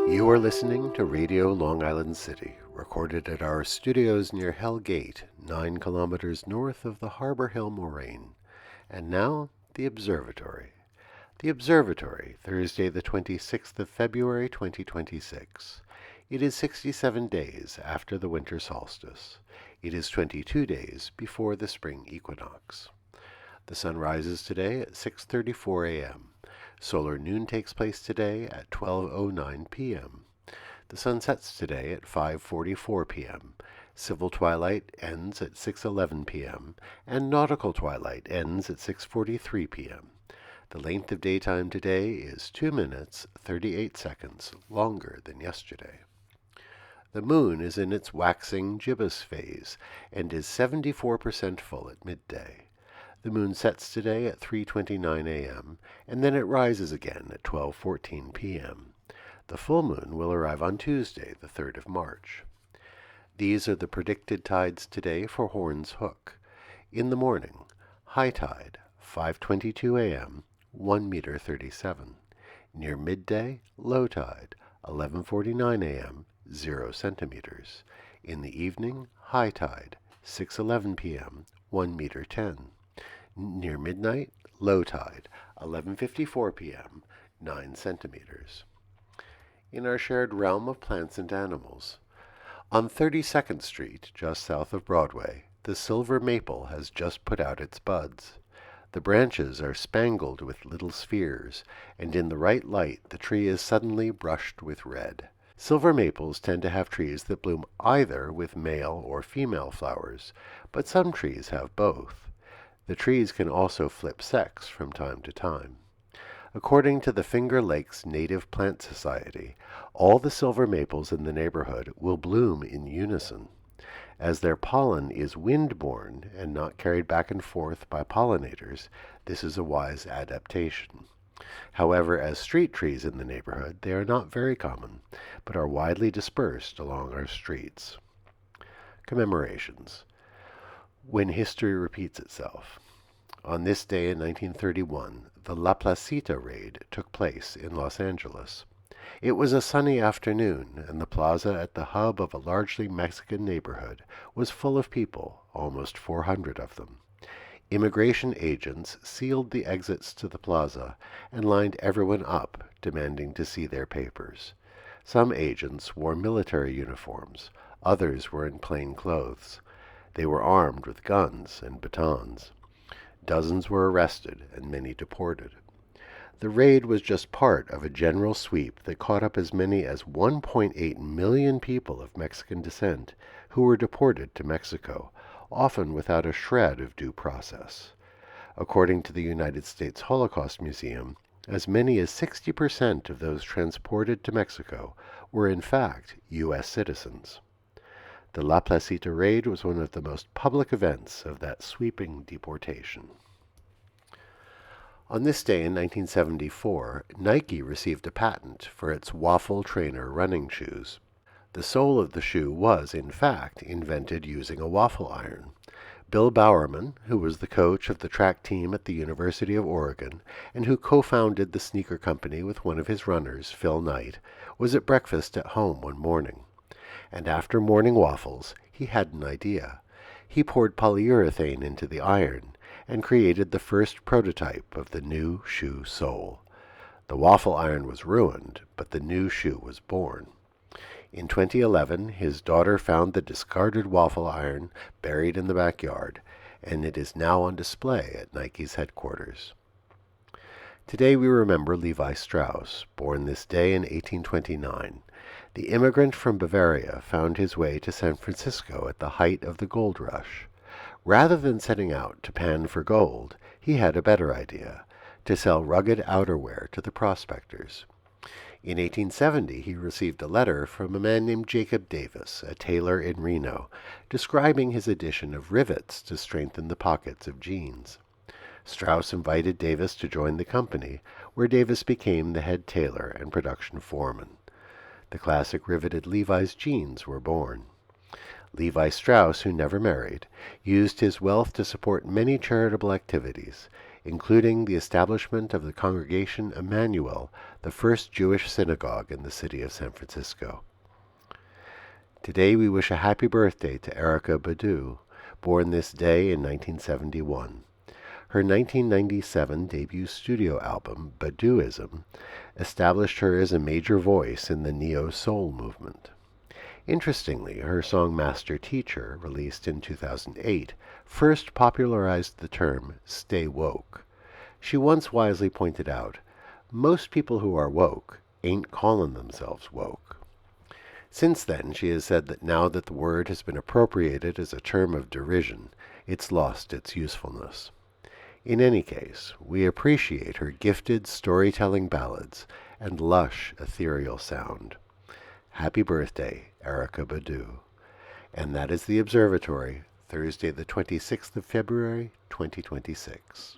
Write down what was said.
You are listening to Radio Long Island City, recorded at our studios near Hell Gate, 9 kilometers north of the Harbor Hill Moraine. And now, the Observatory. The Observatory, Thursday the 26th of February 2026. It is 67 days after the winter solstice. It is 22 days before the spring equinox. The sun rises today at 6:34 a.m. Solar noon takes place today at 12:09 p.m. The sun sets today at 5:44 p.m. Civil twilight ends at 6:11 p.m. and nautical twilight ends at 6:43 p.m. The length of daytime today is 2 minutes 38 seconds longer than yesterday. The moon is in its waxing gibbous phase and is 74% full at midday. The moon sets today at 3:29 a.m., and then it rises again at 12:14 p.m. The full moon will arrive on Tuesday, the 3rd of March. These are the predicted tides today for Horn's Hook. In the morning, high tide, 5:22 a.m., 1 meter 37. Near midday, low tide, 11:49 a.m., 0 centimeters. In the evening, high tide, 6:11 p.m., 1 meter 10. Near midnight, low tide, 11:54 p.m., 9 centimeters. In our shared realm of plants and animals, on 32nd Street, just south of Broadway, the silver maple has just put out its buds. The branches are spangled with little spheres, and in the right light the tree is suddenly brushed with red. Silver maples tend to have trees that bloom either with male or female flowers, but some trees have both. The trees can also flip sex from time to time. According to the Finger Lakes Native Plant Society, all the silver maples in the neighborhood will bloom in unison. As their pollen is wind-borne and not carried back and forth by pollinators, this is a wise adaptation. However, as street trees in the neighborhood, they are not very common, but are widely dispersed along our streets. Commemorations. When history repeats itself. On this day in 1931, the La Placita raid took place in Los Angeles. It was a sunny afternoon, and the plaza at the hub of a largely Mexican neighborhood was full of people, almost 400 of them. Immigration agents sealed the exits to the plaza and lined everyone up, demanding to see their papers. Some agents wore military uniforms, others were in plain clothes. They were armed with guns and batons. Dozens were arrested and many deported. The raid was just part of a general sweep that caught up as many as 1.8 million people of Mexican descent who were deported to Mexico, often without a shred of due process. According to the United States Holocaust Museum, as many as 60% of those transported to Mexico were in fact U.S. citizens. The La Placita raid was one of the most public events of that sweeping deportation. On this day in 1974, Nike received a patent for its waffle trainer running shoes. The sole of the shoe was, in fact, invented using a waffle iron. Bill Bowerman, who was the coach of the track team at the University of Oregon and who co-founded the sneaker company with one of his runners, Phil Knight, was at breakfast at home one morning. And after morning waffles, he had an idea. He poured polyurethane into the iron and created the first prototype of the new shoe sole. The waffle iron was ruined, but the new shoe was born. In 2011, his daughter found the discarded waffle iron buried in the backyard, and it is now on display at Nike's headquarters. Today we remember Levi Strauss, born this day in 1829. The immigrant from Bavaria found his way to San Francisco at the height of the gold rush. Rather than setting out to pan for gold, he had a better idea, to sell rugged outerwear to the prospectors. In 1870, he received a letter from a man named Jacob Davis, a tailor in Reno, describing his addition of rivets to strengthen the pockets of jeans. Strauss invited Davis to join the company, where Davis became the head tailor and production foreman. The classic riveted Levi's jeans were born. Levi Strauss, who never married, used his wealth to support many charitable activities. including the establishment of the Congregation Emmanuel, the first Jewish synagogue in the city of San Francisco. Today we wish a happy birthday to Erykah Badu, born this day in 1971. Her 1997 debut studio album, Baduism, established her as a major voice in the neo-soul movement. Interestingly, her song Master Teacher, released in 2008, first popularized the term stay woke. She once wisely pointed out, most people who are woke ain't calling themselves woke. Since then, she has said that now that the word has been appropriated as a term of derision, it's lost its usefulness. In any case, we appreciate her gifted storytelling ballads and lush, ethereal sound. Happy birthday, Erykah Badu. And that is the Observatory, Thursday the 26th of February, 2026.